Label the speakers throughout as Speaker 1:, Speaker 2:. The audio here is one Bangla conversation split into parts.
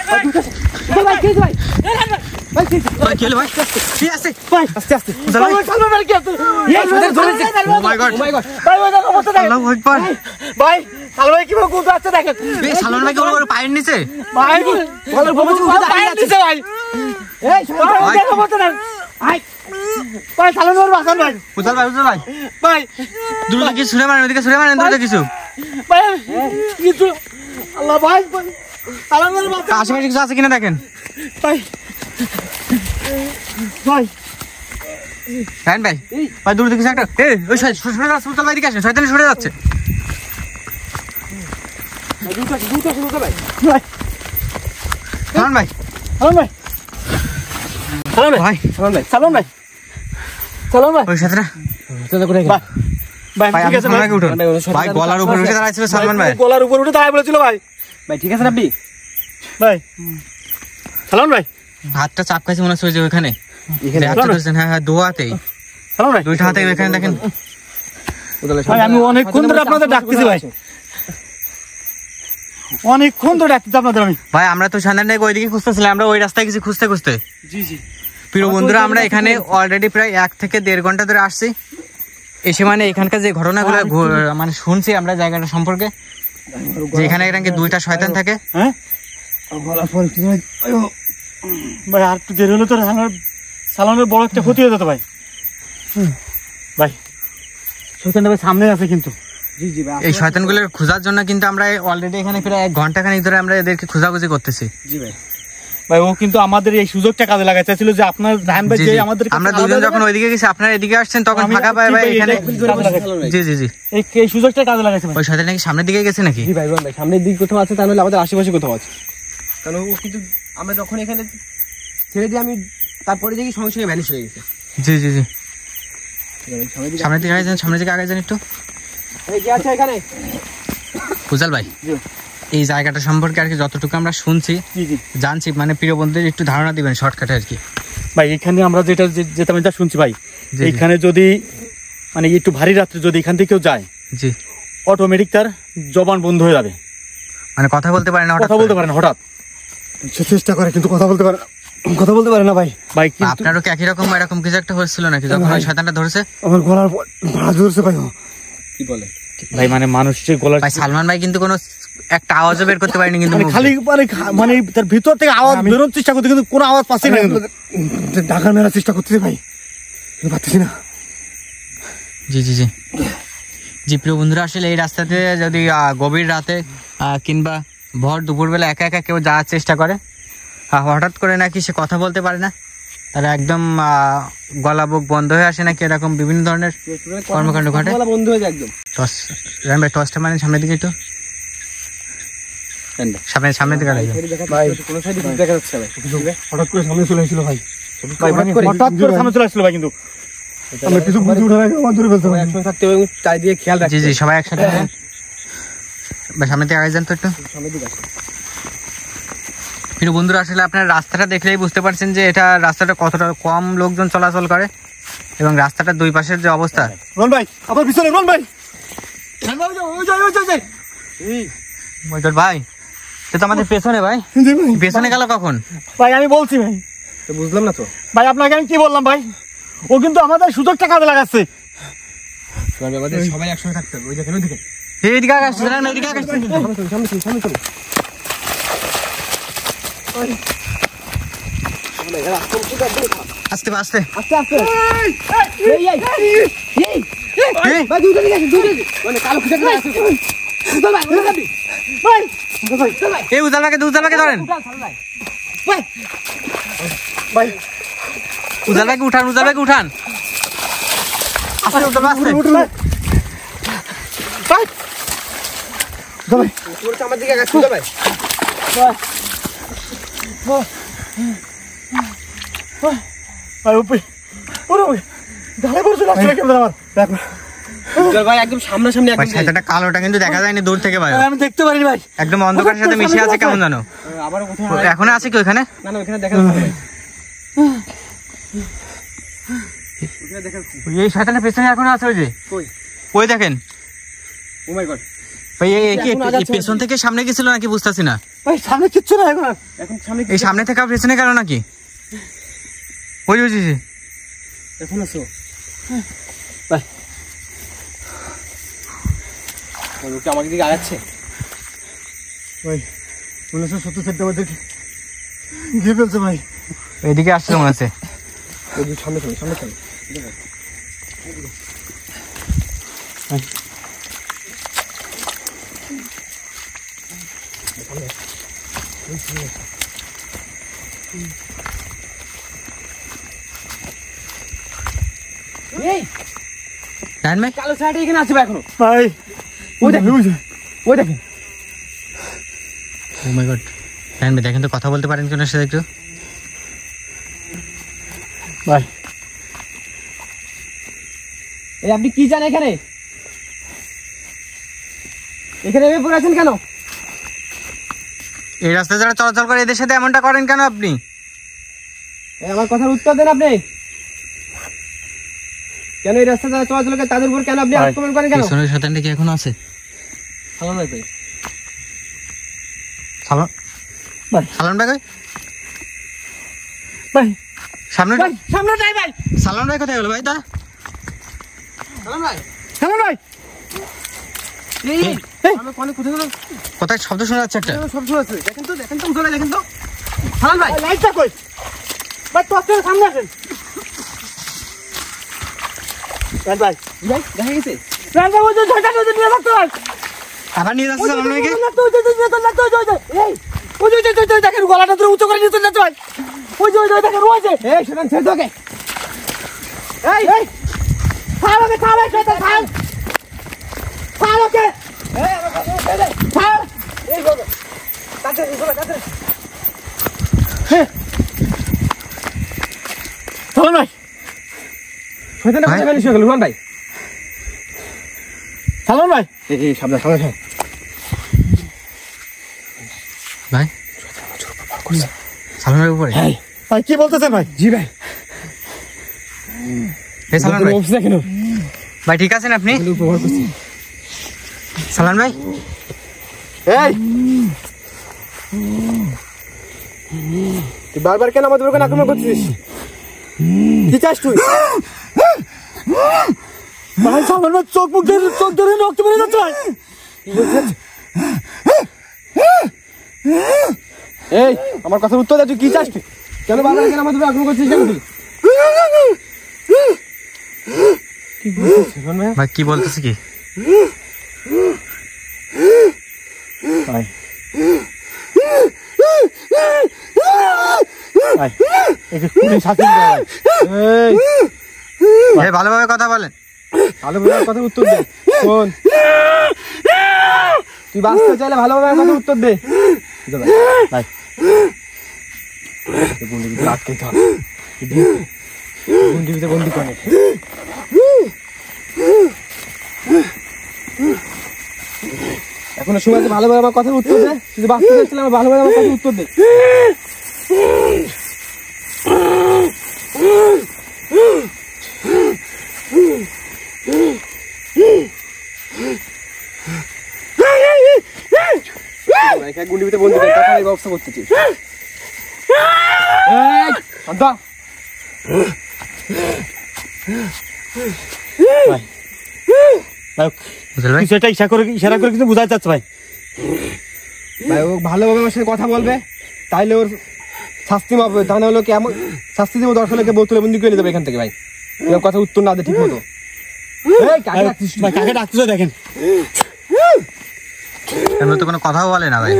Speaker 1: ভাই কে ভাই ভাই কে ভাই কি আছে ভাই আস্তে আস্তে ভাই সালমান ভাই কি আছে এই শয়তান ধরেছে ও মাই গড ভাই ভাই অবস্থা দেখেন আল্লাহু আকবার ভাই সালমান ভাই কিভাবে কুদতে আছে দেখেন এই সালমান ভাই কি ওর পায়ের নিচে ভাই বলার ভূমিতে পায়ের নিচে ভাই এই সালমান ভাই অবস্থা দেখেন ভাই ভাই সালমান ভাই বাঁচান ভাই উজাল ভাই ভাই দুটো কি ছুঁড়ে মারেন ওদিকে ছুঁড়ে মারেন দুটো কিছু ভাই কিছু আল্লাহ ভাই সালমান ভাই বাঁচান আশেপাশে কিছু আছে কিনা দেখেন ভাই ভাই ফ্যান ভাই ভাই দূর থেকে একটা এই ওই সরে যাচ্ছে উজাল ভাই দিকে আসেন শয়তান সরে যাচ্ছে দুটো ভাই ভাই সালমান ভাই ওই সাথে করে ভাই ঠিক আছে ভাই উঠুন ভাই গলার উপরে উঠে দাঁড়াইছিল সালমান ভাই গলার উপরে উঠে দাঁড়ায় বলেছিল ভাই ভাই ঠিক আছে রাব্বি ভাই সালমান ভাই হাতটা চাপ খাইছে মনে হচ্ছে ওখানে হাতটা ধরছেন হ্যাঁ হ্যাঁ দোয়াতেই সালমান ভাই দুইটা হাতে এখানে দেখেন ভাই আমি অনেকক্ষণ ধরে আপনাদের ডাকতেছি ভাই অনেকক্ষণ ধরে ডাকতেছি আপনাদের আমি ভাই আমরা তো সন্ধ্যায় ওইদিকে খুঁজতেছিলাম আমরা ওই রাস্তায় কিছু খুঁজতে জি জি প্রিয় বন্ধুরা আমরা এখানে অলরেডি প্রায় 1 থেকে 1.5 ঘন্টা ধরে আসছি এসে মানে এখানকার যে ঘটনাগুলো মানে শুনছি আমরা জায়গাটা সম্পর্কে যে এখানে এখানে দুইটা শয়তান থাকে হ্যাঁ ভাই আর একটু দেরি হলে তো সালমানের বড় একটা ক্ষতি হয়ে যেত ভাই ভাই শয়তানটা ভাই সামনে আছে কিন্তু এই শয়তানগুলোর খোঁজার জন্য কিন্তু আমরা অলরেডি এখানে প্রায় 1 ঘন্টা খানিক ধরে আমরা এদেরকে খোঁজাখুঁজি করতেছি জি ভাই ভাই ও কিন্তু আমাদের এই সুযোগটা কাজে লাগাতে চাইছিল যে আপনার ধান ভাই যে আমাদের আমরা দুজন যখন ওইদিকে গেছি আপনারা এদিকে আসছেন তখন ফাঁকা পায় ভাই এখানে জি জি জি এই সুযোগটা কাজে লাগাইছে ভাই ওই শয়তান নাকি সামনের দিকে গেছে নাকি জি ভাই ভাই সামনের দিকে কোথাও আছে তাহলে আমাদের আশেপাশে কোথাও আছে কারণ ও কিন্তু আমরা যখন এখানে ছেড়ে দিই আমি তারপরে দেখি সঙ্গে সঙ্গে ভ্যানিশ হয়ে গেছে জি জি জি সামনের দিকে আগে যান একটু এই কি আছে এখানে ফুজাল ভাই জি এই জায়গাটা সম্পর্কে আর কি যতটুকু আমরা শুনছি জানছি মানে প্রিয় বন্ধুদের একটু ধারণা দিবেন শর্টকাটে আর কি ভাই এখানে আমরা যেটা আমি যা শুনছি ভাই এখানে যদি মানে একটু ভারী রাত্রে যদি এখান থেকে কেউ যায় জি অটোমেটিক তার জবান বন্ধ হয়ে যাবে মানে কথা বলতে পারে না হঠাৎ চেষ্টা করে কিন্তু কথা বলতে পারে না ভাই আপনারও কি একই রকম এরকম কিছু একটা হয়েছিল নাকি যখন ওই শয়তানটা ধরেছে আমার গলার ধরেছে ভাই কি বলে ভাই মানে মানুষের গলার ভাই সালমান ভাই কিন্তু কোনো একটা আওয়াজও বের করতে পারেনি কিন্তু খালি মানে তার ভিতর থেকে আওয়াজ বেরোনোর চেষ্টা করতে কিন্তু কোনো আওয়াজ পাচ্ছি না কিন্তু ঢাকা মেরার চেষ্টা করতেছি ভাই পাচ্ছি না জি জি জি জি প্রিয় বন্ধুরা আসলে এই রাস্তাতে যদি গভীর রাতে কিংবা ভর দুপুরবেলা একা একা কেউ যাওয়ার চেষ্টা করে হঠাৎ করে নাকি সে কথা বলতে পারে না তার একদম গলা বুক বন্ধ হয়ে আসে নাকি এরকম বিভিন্ন ধরনের কর্মকাণ্ড ঘটে বন্ধ হয়ে যায় একদম টসটা মানে সামনের দিকে একটু সামনে দিকে ভাই কোনো সাইডে দেখা যাচ্ছে ভাই হঠাৎ করে সামনে চলে আসছিল ভাই হঠাৎ করে সামনে চলে আসছিল ভাই কিন্তু আমরা কিছু বুঝে ওঠা আগে আমার ধরে ফেলতে ভাই একসাথে থাকতে হবে চারিদিকে খেয়াল রাখতে জি জি সবাই একসাথে ভাই সামনে দিকে আগে যান তো একটু সামনে দিকে আসুন প্রিয় বন্ধুরা আসলে আপনারা রাস্তাটা দেখলেই বুঝতে পারছেন যে এটা রাস্তাটা কতটা কম লোকজন চলাচল করে এবং রাস্তাটার দুই পাশের যে অবস্থা রন ভাই আবার পিছনে রন ভাই ভাই তো আমাদের পেছনে ভাই পেছনে গেল কখন ভাই আমি বলছি ভাই তো বুঝলাম না তো ভাই আপনাকে আমি কি বললাম ভাই ও কিন্তু আমাদের সুযোগটা কাজে লাগাচ্ছে সবাই একসঙ্গে থাকতে হবে ওই দেখেন এইদিকে আসছে না এইদিকে আসছে সামনে চলো আস্তে আস্তে আস্তে আস্তে ভাই দুটো দিকে দুটো মানে কালো খুঁজে আছে ভাই এই উজালাকে ধরেন ভাই উজালাকে উঠান আস্তে উঠো ভাই ভাই তোর আমার দিকে গাছ ভাই ভাই উপরে ওরে গালে পড়ছে লাগছে ক্যামেরা আমার দেখো ভাই একদম সামনাসামনি একদম সেটা কালোটা কিন্তু দেখা যায় না দূর থেকে ভাই আমি দেখতে পারিনি ভাই একদম অন্ধকারের সাথে মিশে আছে কেমন জানো আবার কোথায় এখন আছে কি ওখানে না না ওখানে দেখা যাচ্ছে ওখানে দেখা এই শয়তানের পেছনে এখনো আছে ওই যে কই দেখেন ও মাই গড ভাই এই কি পেছন থেকে সামনে গেছিল নাকি বুঝতাছি না ভাই সামনে কিচ্ছু না এখন সামনে
Speaker 2: এই সামনে থেকে পেছনে গেল নাকি? ওই
Speaker 1: এখন আসো ভাই, লোকটা আমাকে দিকে আগাচ্ছে ভাই, 1970 সেন্টার মধ্যে গিয়ে ফেলছে ভাই।
Speaker 2: এদিকে আসছে মনে আছে।
Speaker 1: সামনে কালো শাড়ি এখানে আছে ভাই এখনো ভাই। ওই দেখেন
Speaker 2: ও মাই গড। দেখেন তো কথা বলতে পারেন কিনা সেটা একটু
Speaker 1: ভাই। এই আপনি কি জানেন এখানে এভাবে পড়ে আছেন কেন?
Speaker 2: এই রাস্তায় যারা চলাচল করে এদের সাথে এমনটা করেন কেন আপনি?
Speaker 1: আমার কথার উত্তর দেন। আপনি কেন এই রাস্তায় যারা চলাচল করে তাদের উপর কেন আপনি আক্রমণ করেন কেন?
Speaker 2: পিছনের শয়তানটা কি এখন আছে?
Speaker 1: সালাম ভাই।
Speaker 2: সালাম ভাই
Speaker 1: ভাই
Speaker 2: সামনে
Speaker 1: ভাই
Speaker 2: সালাম ভাই কোথায় গেল ভাই? তা
Speaker 1: সালাম ভাই
Speaker 2: কোথায় শব্দ শোনা যাচ্ছে? একটা
Speaker 1: শব্দ আছে, দেখেন তো সালাম ভাই লাইটটা কই ভাই? তো আপনার সামনে আসেন ভাই। দেখা গেছে
Speaker 2: আবার নিয়ে যাচ্ছে সালাম ভাইকে।
Speaker 1: দেখেন গলাটা ধরে উঁচু করে নিয়ে চলে যাচ্ছে ভাই। ওই দেখেন রয়েছে। এই শোনেন ছেড়ে তোকে। ভাই কি বলতেছেন ভাই? জি ভাই।
Speaker 2: ভাই ঠিক আছেন আপনি? সালাম ভাই
Speaker 1: তুই বারবার কেন আমাদের ওখানে আক্রমণ করছিস? কি চাস তুই? ভাই সামনে চোখ ধরে রক্ত বেরিয়ে যাচ্ছে ভাই। এই আমার কথার উত্তর দে, তুই কি চাস? তুই কেন বারবার কেন আমাদের আক্রমণ করছিস? কেন তুই
Speaker 2: ভাই কি বলতেছে কি
Speaker 1: ভাই?
Speaker 2: ভালোভাবে কথা বলেন,
Speaker 1: ভালোভাবে কথা উত্তর দে। শোন, তুই বাঁচতে চাইলে ভালোভাবে কথা উত্তর দে ভাই। বন্দি করে এখনো সময় আছে, ভালোভাবে আমার কথার উত্তর দে। যদি বাঁচতে চাইছিলাম ভালোভাবে আমার কথার উত্তর দে। গুন্ডিতে বন্দি করে তাকে ব্যবস্থা করতেছিস। ইশারা করে কিন্তু বুঝাতে চাচ্ছে ভাই। ভাই ও ভালোভাবে আমার সাথে কথা বলবে, তাইলে ওর শাস্তি মাপবে। তা নাহলে কেমন শাস্তি দেবো? দর্শক বোতলে বন্দি করে দেবে এখান থেকে ভাই। কথা উত্তর না দে ঠিক মতো। কাকে ডাকতেছ দেখেন,
Speaker 2: এমনি তো কোনো কথাও বলে না ভাই।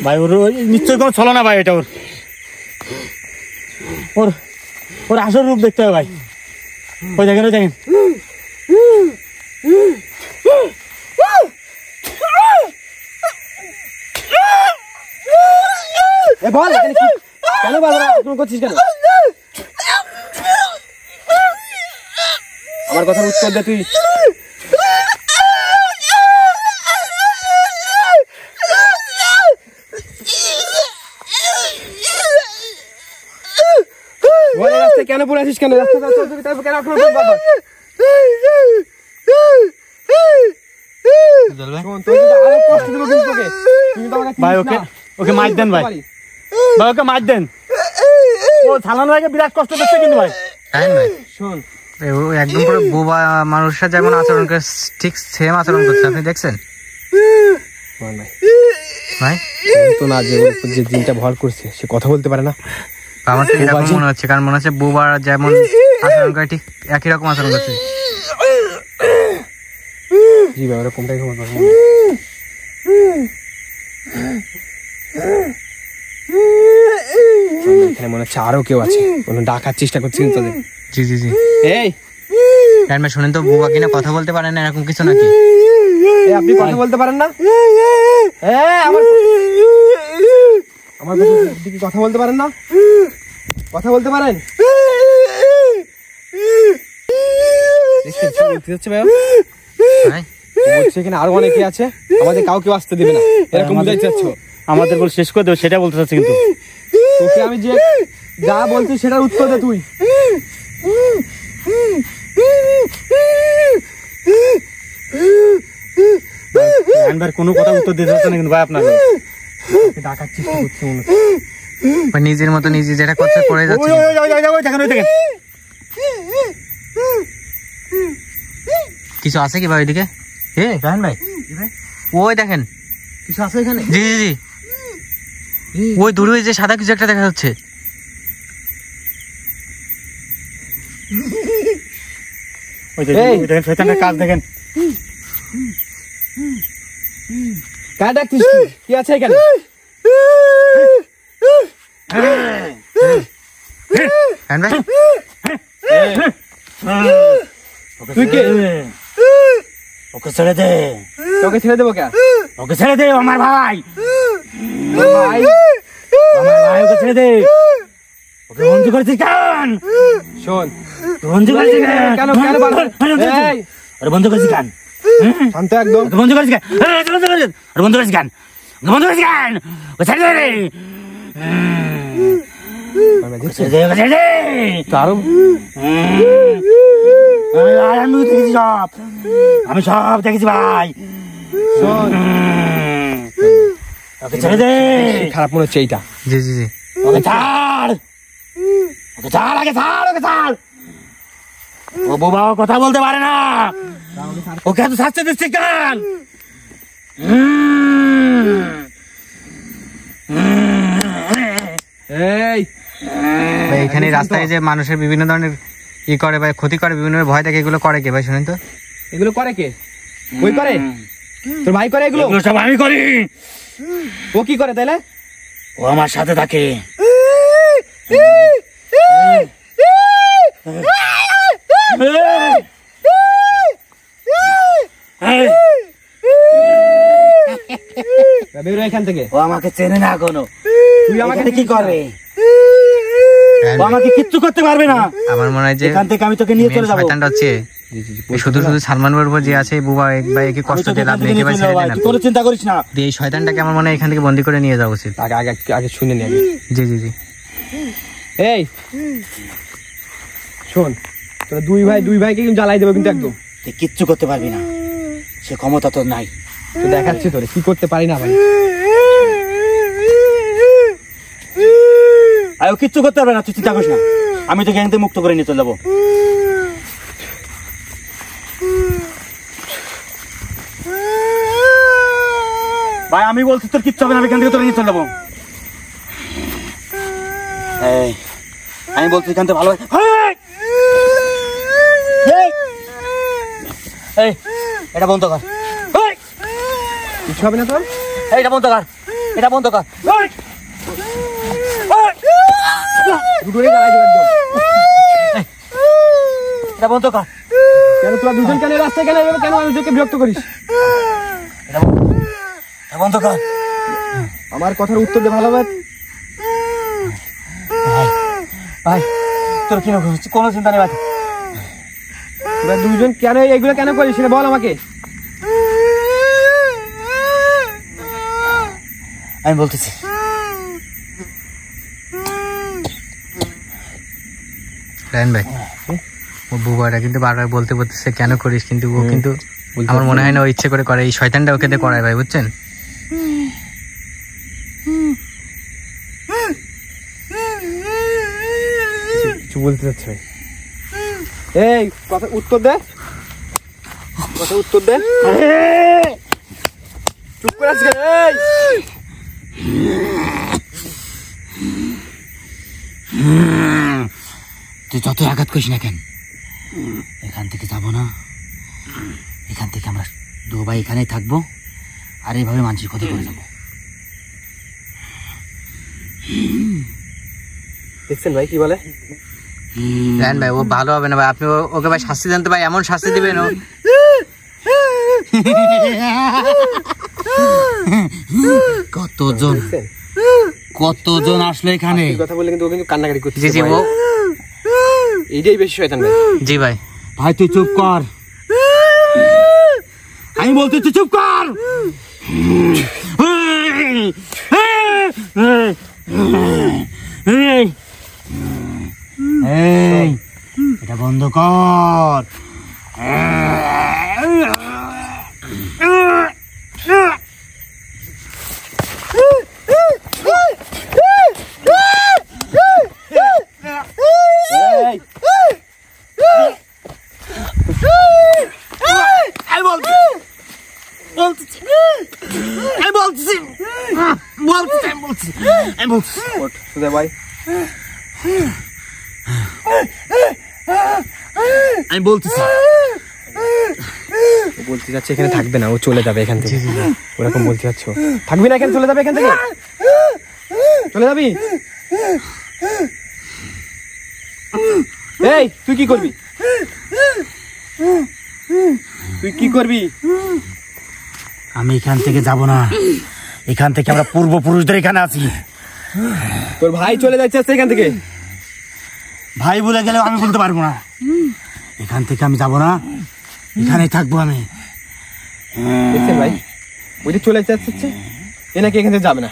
Speaker 1: ভাই ওর নিশ্চয়ই কোনো ছলনা ভাই, এটা ওর আসল রূপ দেখতে হবে ভাই। ওই দেখেন বল কেন বারবার করছিস কেন? আমার কথার উত্তর দে তুই। রাস্তায় কেন পড়ে আসিস? কেন রাস্তা কেন আক্রমণ করছিস?
Speaker 2: উজ্জ্বল ভাই।
Speaker 3: শোন, তোর যদি আরো কষ্ট দেবো কিন্তু তোকে। তুই তো আমাকে
Speaker 1: ভাই
Speaker 3: চিনিস
Speaker 1: ওকে
Speaker 3: না।
Speaker 1: ওকে মার দেন ভাই, ভাই ওকে মার দেন। ও সালান ভাইকে বিরাট কষ্ট দিচ্ছে কিন্তু ভাই।
Speaker 2: রায়হান ভাই
Speaker 3: শোন,
Speaker 2: ও একদম পুরো বোবা মানুষের যেমন আচরণ করে ঠিক সেম আচরণ করছে, আপনি দেখছেন
Speaker 3: শোন ভাই,
Speaker 2: ভাই?
Speaker 3: তো না যে ওর উপর যে জিনটা ভর করছে সে কথা বলতে পারে না।
Speaker 2: আমার তো এরকম মনে হচ্ছে, কারণ মনে হচ্ছে বোবা যেমন আচরণ করে ঠিক একই রকম আচরণ করছে।
Speaker 3: জি ভাই, ওরকমটাই খবর পাবো। এখানে মনে হচ্ছে আরো কেউ আছে, কোনো ডাকার চেষ্টা করছে কিন্তু তাদের।
Speaker 2: জি জি জি।
Speaker 3: এই
Speaker 2: রায়হান ভাই শুনেন তো, বোবা কিনা কথা বলতে পারে না এরকম কিছু নাকি?
Speaker 3: এই, আপনি কথা বলতে পারেন না? আমার দিকে কথা বলতে পারেন না? কথা বলতে পারেন? দেখছেন কি বলতে যাচ্ছে ভাই?
Speaker 2: ভাই
Speaker 3: বলছে এখানে আরো অনেকে আছে, আমাদের কাউকে আসতে দিবে না, এরকম বুঝাইতে চাচ্ছ?
Speaker 1: আমাদের বল শেষ করে দেবো সেটা বলতে চাচ্ছি কিন্তু।
Speaker 3: তোকে আমি যে যা বলছি সেটার উত্তর দে তুই।
Speaker 1: রায়হান ভাইয়ের কোনো কথা উত্তর দিতে চাচ্ছে না কিন্তু ভাই আপনার।
Speaker 3: ডাকার চেষ্টা করছে মনে হচ্ছে।
Speaker 2: ভাই নিজের মতো নিজে যেটা করছে করে যাচ্ছে।
Speaker 1: ওই দেখেন ওই দেখেন।
Speaker 2: কিছু আছে কি ভাই ওইদিকে? রায়হান ভাই ওই দেখেন
Speaker 3: কিছু আছে এখানে?
Speaker 2: জি জি জি, ওই দূরে ওই যে সাদা কিছু একটা দেখা যাচ্ছে।
Speaker 1: ওই দেখেন শয়তানের কাজ দেখেন।
Speaker 3: কার ডাকছিস তুই? কি আছে এখানে?
Speaker 2: রায়হান ভাই
Speaker 3: তুই কে?
Speaker 1: ওকে ছেড়ে দে,
Speaker 3: তোকে ছেড়ে দেবো কে?
Speaker 1: ওকে ছেড়ে দে, আমার ভাই,
Speaker 3: ভাই
Speaker 1: আমার ভাই, ওকে ছেড়ে দে। ওকে বন্ধু করেছিস কেন?
Speaker 3: শোন,
Speaker 1: বন্ধু করেছিস
Speaker 3: কেন কেন বারবার? এই,
Speaker 1: আরে বন্ধু করেছিস কেন?
Speaker 3: শান্ত একদম।
Speaker 1: ওকে বন্ধু করেছিস কেন? আরে বন্ধু করেছিস কেন? ওকে বন্ধু করেছিস কেন? ওকে ছেড়ে দে, ওকে ছেড়ে দে, ওকে ছেড়ে দে।
Speaker 3: কারণ
Speaker 1: আমি দেখেছি সব, আমি সব দেখেছি ভাই।
Speaker 3: শোন,
Speaker 1: ওকে ছেড়ে দে,
Speaker 3: খারাপ মনে হচ্ছে এইটা।
Speaker 2: জি জি জি।
Speaker 1: ওকে ছাড়, ওকে ছাড়, আগে ছাড়, ওকে ছাড়। ও বাবা কথা বলতে পারে না, ওকে এত শাস্তি দিচ্ছিস কেন?
Speaker 3: এই
Speaker 2: ভাই এখানে রাস্তায় যে মানুষের বিভিন্ন ধরনের ই করে ভাই, ক্ষতি করে, বিভিন্ন ভয় থাকে, এগুলো করে কে ভাই শুনেন তো?
Speaker 3: এগুলো করে কে? ওই করে? তোর ভাই করে এগুলো?
Speaker 1: এগুলো সব আমি করি।
Speaker 3: ও কি করে তাইলে?
Speaker 1: ও আমার সাথে থাকে।
Speaker 3: বেরো এখান থেকে।
Speaker 1: ও আমাকে চেনে না কোনো।
Speaker 3: তুই আমাকে
Speaker 1: এখানে কি করে?
Speaker 2: রায়হান
Speaker 1: ও
Speaker 2: ভাই,
Speaker 1: আমাকে কিচ্ছু করতে পারবে না।
Speaker 2: আমার মনে হয় যে
Speaker 1: এখান থেকে আমি তোকে নিয়ে চলে যাবো।
Speaker 2: শয়তানটা হচ্ছে এই শুধু শুধু সালমান বর্বর যে আছে বুবা এক ভাই একে
Speaker 1: আমি
Speaker 2: কষ্ট
Speaker 1: তোকে
Speaker 2: দিয়ে লাভ
Speaker 1: এখান
Speaker 2: নেই,
Speaker 1: থেকে
Speaker 2: একে ভাই
Speaker 1: নিয়ে চলে
Speaker 2: ছেড়ে
Speaker 1: যাবো
Speaker 2: দেন
Speaker 1: ভাই, তুই
Speaker 2: আপনি।
Speaker 1: কোনো চিন্তা করিস না।
Speaker 2: দিয়ে এই শয়তানটাকে আমার মনে হয় এখান থেকে বন্দি করে নিয়ে যাওয়া উচিত।
Speaker 3: আগে আগে আগে শুনে নি আগে।
Speaker 2: জি জি জি।
Speaker 3: এই শোন, তোরা দুই ভাইকে কিন্তু জ্বালাই দেবো কিন্তু একদম।
Speaker 1: তুই কিচ্ছু করতে পারবি না, সে ক্ষমতা তোর নাই।
Speaker 3: তো দেখাচ্ছি তোরে কি করতে পারি না ভাই।
Speaker 1: আর ও কিচ্ছু করতে পারবে না, তুই চিন্তা করিস না। আমি তোকে এখান থেকে মুক্ত করে নিয়ে চলে যাবো। ভাই আমি বলছি তোর কিচ্ছু হবে না, আমি এখান থেকে তোর নিয়ে চলে যাবো। এই, আমি বলছি এখান থেকে ভালো। এই এটা বন্ধ কর,
Speaker 3: কিছু হবে না তোর?
Speaker 1: এটা বন্ধ কর, এটা বন্ধ কর।
Speaker 3: দুটোরে জ্বালাই দেবো একদম।
Speaker 1: এটা বন্ধ কর,
Speaker 3: কেন তোরা দুজন কেন এই রাস্তায় কেন এভাবে কেন মানুষকে বিরক্ত করিস?
Speaker 1: এটা বন্ধ কর।
Speaker 3: আমার কথার উত্তর দে ভালোভাবে।
Speaker 1: ভাই তোর কি কোনো চিন্তা নেই ভাই।
Speaker 3: তোরা দুজন কেন এইগুলো কেন করিস সেটা বল আমাকে।
Speaker 1: আমি বলতেছি,
Speaker 2: রায়হান ভাই ও বুবাটা কিন্তু বারবার বলতে বলতেছে কেন করিস, কিন্তু ও কিন্তু আমার মনে হয় না ও ইচ্ছে করে করে, এই শয়তানটা ওকে দিয়ে করায় ভাই, বুঝছেন?
Speaker 3: কিছু বলতে চাচ্ছে ভাই। এই কথা উত্তর দে, কথা উত্তর দে। চুপ করে আজকে।
Speaker 1: তুই যত আঘাত করিস না কেন, এখান থেকে যাবো না। এখান থেকে আমরা দু ভাই এখানেই থাকবো, আর এইভাবে মানুষের ক্ষতি করে যাবো।
Speaker 3: দেখছেন ভাই কি বলে?
Speaker 2: জানেন ভাই ও ভালো হবে না ভাই, আপনি ওকে ভাই শাস্তি দেন তো ভাই, এমন শাস্তি দিবেন ও।
Speaker 1: কতজন আসলো এখানে
Speaker 3: কথা বললে কিন্তু ও কিন্তু কান্নাকাটি করছে।
Speaker 2: জি জি, ও
Speaker 3: এইটাই বেশি শয়তান ভাই।
Speaker 2: জি ভাই।
Speaker 1: ভাই তুই চুপ কর, আমি বলতে তুই চুপ কর। এটা বন্ধ কর।
Speaker 3: ভাই
Speaker 1: আমি বলতেছি
Speaker 3: বলতে যাচ্ছে এখানে থাকবে না, ও চলে যাবে এখান থেকে। ওরকম বলতে যাচ্ছ, থাকবি না এখানে, চলে যাবে এখান থেকে, চলে যাবি। এই তুই কি করবি? তুই কি করবি?
Speaker 1: আমি এখান থেকে যাব না, এখান থেকে আমরা পূর্বপুরুষদের এখানে আছি।
Speaker 3: তোর ভাই চলে যাচ্ছে এখান থেকে।
Speaker 1: ভাই বলে গেলেও আমি বলতে পারবো না, এখান থেকে আমি যাব না, এখানেই থাকবো আমি।
Speaker 3: দেখছেন ভাই, ওইটা চলে যাচ্ছে, এ নাকি এখান থেকে যাবে না।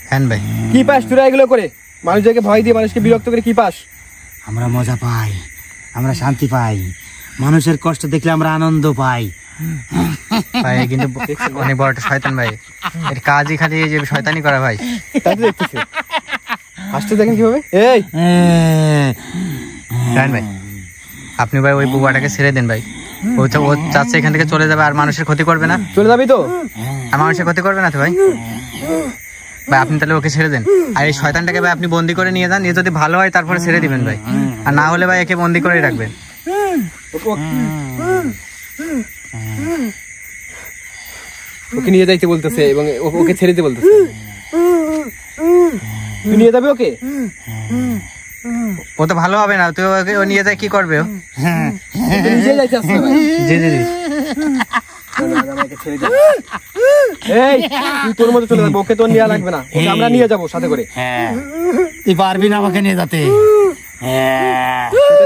Speaker 2: হ্যাঁ ভাই,
Speaker 3: কি পাস তোরা এগুলো করে? মানুষদেরকে ভয় দিয়ে মানুষকে বিরক্ত করে কি পাস?
Speaker 1: আমরা মজা পাই, আমরা শান্তি পাই, মানুষের কষ্ট দেখলে আমরা আনন্দ পাই।
Speaker 2: ভাই কিন্তু অনেক বড় একটা শয়তান ভাই, এর কাজই খালি এই যে শয়তানি করা ভাই।
Speaker 3: তাই তো দেখতেছি, হাসতে দেখেন কিভাবে। এই
Speaker 2: জানেন ভাই, আপনি ভাই ওই বুবাটাকে ছেড়ে দেন ভাই, ও চাচ্ছে এখান থেকে চলে যাবে আর মানুষের ক্ষতি করবে না।
Speaker 3: চলে যাবি তো?
Speaker 2: আর মানুষের ক্ষতি করবে না তো ভাই। ভাই আপনি তাহলে ওকে ছেড়ে দেন, আর এই শয়তানটাকে ভাই আপনি বন্দি করে নিয়ে যান, এ যদি ভালো হয় তারপরে ছেড়ে দিবেন ভাই, আর না হলে ভাই একে বন্দি করেই রাখবেন।
Speaker 3: ওকে নিয়ে যাইতে বলতেছে এবং ওকে ছেড়ে দিতে বলতেছে। তুই নিয়ে যাবি ওকে?
Speaker 2: ও তো ভালো হবে না, তুই ওকে ও নিয়ে যায় কি করবে?
Speaker 3: নিজে যাইতে আসছে ভাই।
Speaker 2: জি জি জি।
Speaker 3: এই তুই তোর মতো চলে যাবো, ওকে তোর নেওয়া লাগবে না, ওকে আমরা নিয়ে যাবো সাথে করে।
Speaker 1: তুই পারবি না আমাকে নিয়ে যেতে?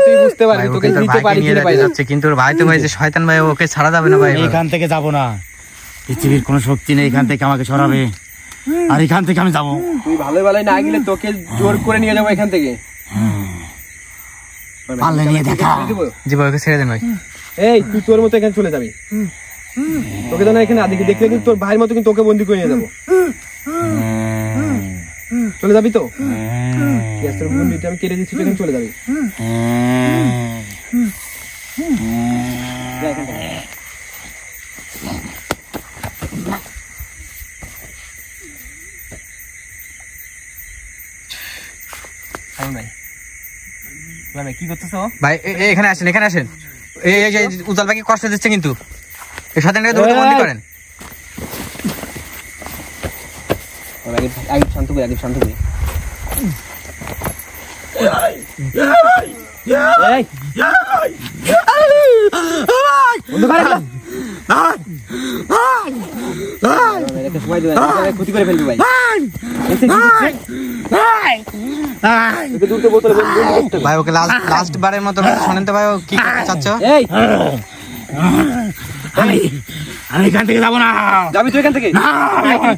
Speaker 3: তুই বুঝতে পারবি তোকে নিতে পারি কি পাই
Speaker 2: যাচ্ছে, কিন্তু ওর ভাই তো ভাই যে শয়তান ভাই, ওকে ছাড়া যাবে না ভাই।
Speaker 1: এখান থেকে যাব না, পৃথিবীর কোনো শক্তি নেই এখান থেকে আমাকে সরাবে, আর এখান থেকে আমি যাবো।
Speaker 3: তুই ভালোই ভালোই না গেলে তোকে জোর করে নিয়ে যাবো এখান থেকে।
Speaker 1: পারলে নিয়ে দেখা।
Speaker 2: জি ভাই ওকে ছেড়ে দেন ভাই।
Speaker 3: এই তুই তোর মতো এখানে চলে যাবি, তোকে তো না এখানে আদিকে দেখলে কিন্তু তোর ভাইয়ের মতো কিন্তু তোকে বন্দি করে নিয়ে যাবো। চলে যাবি তো? তোর বন্দিটা আমি কেটে দিচ্ছি, তুই এখানে চলে যাবি। কি করতেছো
Speaker 2: ভাই? এখানে আসেন, এখানে আসেন। এই উজাল ভাইকে কষ্ট দিচ্ছে, কিন্তু এই শয়তানটাকে দ্রুত বন্দি করেন।
Speaker 3: আগে শান্ত করে, আগে শান্ত করে। ক্ষতি করে ফেলবি ভাই।
Speaker 2: ভাই ওকে লাস্ট বারের মতো শোনেন তো ভাই, ও কি করতে চাচ্ছ?
Speaker 1: আমি এখান থেকে যাবো না।
Speaker 3: যাবি তুই এখান থেকে?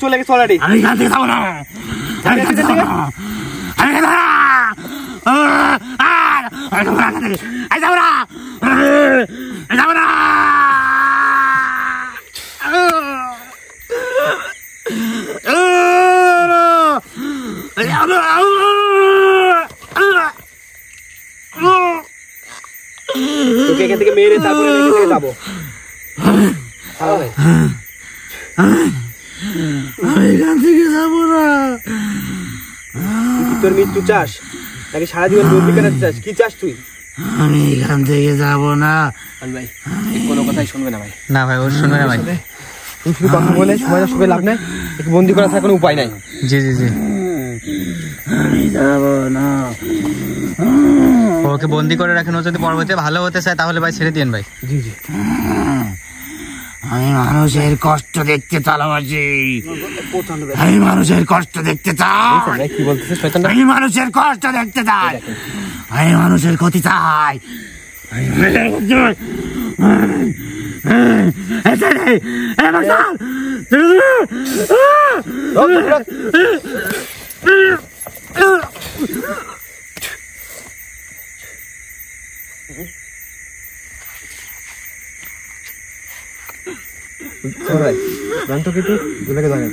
Speaker 3: চলে গেছে অলরেডি।
Speaker 1: আমি এখান থেকে যাবো না, আমি এখান থেকে যাবো না।
Speaker 3: তোকে এখান থেকে মেরে তারপরে এখান থেকে যাবো।
Speaker 1: এখান থেকে যাবো না।
Speaker 3: তোর মৃত্যু চাস নাকি সারা জীবন বন্দি করাতে চাস? কি চাস তুই?
Speaker 1: আমি এখান থেকে যাবো না।
Speaker 3: ভাই কোনো কথাই শুনবে না ভাই।
Speaker 2: না ভাই ও শুনবে না ভাই।
Speaker 3: তুমি শুধু কথা বলে সময় নষ্ট করে লাভ নাই। একে বন্দি করা ছাড়া কোনো উপায় নাই।
Speaker 2: জি জি জি
Speaker 1: আমি যাবো না।
Speaker 2: ওকে বন্দি করে রাখেন, ও যদি পরবর্তীতে ভালো হতে চায় তাহলে ভাই ছেড়ে দিন ভাই।
Speaker 3: জি জি
Speaker 1: আমি মানুষের কষ্ট দেখতে ভালোবাসি। আমি মানুষের কষ্ট দেখতে চাই।
Speaker 3: ভাই কি বলতেছে শয়তানটা?
Speaker 1: আমি মানুষের কষ্ট দেখতে চাই। আমি মানুষের ক্ষতি চাই।
Speaker 3: ভাই জানতো কি তুই দুলাকে জানেন?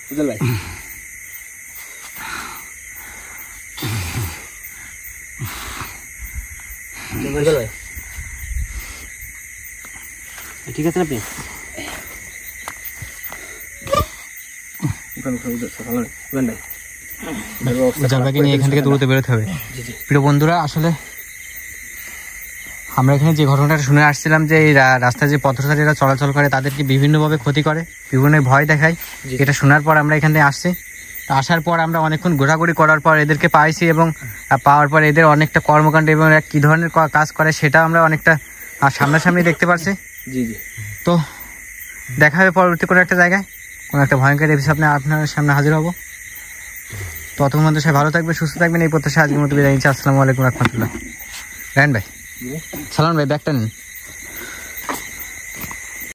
Speaker 3: বুঝল ভাই ঠিক আছে আপনি
Speaker 2: জালবাকে নিয়ে এখান থেকে দূরতে বেরোতে হবে। প্রিয় বন্ধুরা, আসলে আমরা এখানে যে ঘটনাটা শুনে আসছিলাম যে এই রাস্তায় যে পথচারীরা চলাচল করে তাদেরকে বিভিন্নভাবে ক্ষতি করে, বিভিন্ন ভয় দেখায়। এটা শোনার পর আমরা এখান থেকে আসছি। তো আসার পর আমরা অনেকক্ষণ ঘোরাঘুরি করার পর এদেরকে পাইছি এবং পাওয়ার পর এদের অনেকটা কর্মকাণ্ড এবং এরা কী ধরনের কাজ করে সেটা আমরা অনেকটা সামনাসামনি দেখতে পাচ্ছি।
Speaker 3: জি জি
Speaker 2: তো দেখা হবে পরবর্তী কোনো একটা জায়গায়, কোনো একটা ভয়ঙ্কর এপিসোড নিয়ে আপনার সামনে হাজির হব। ততক্ষণ মধ্যে সবাই ভালো থাকবে, সুস্থ থাকবেন। এই প্রত্যাশা আজকের মতো বিদায় নিচ্ছি। আসসালামু আলাইকুম রহমতুল্লাহ। রায়ন ভাই, সালাম ভাই, ব্যাগটা নিন।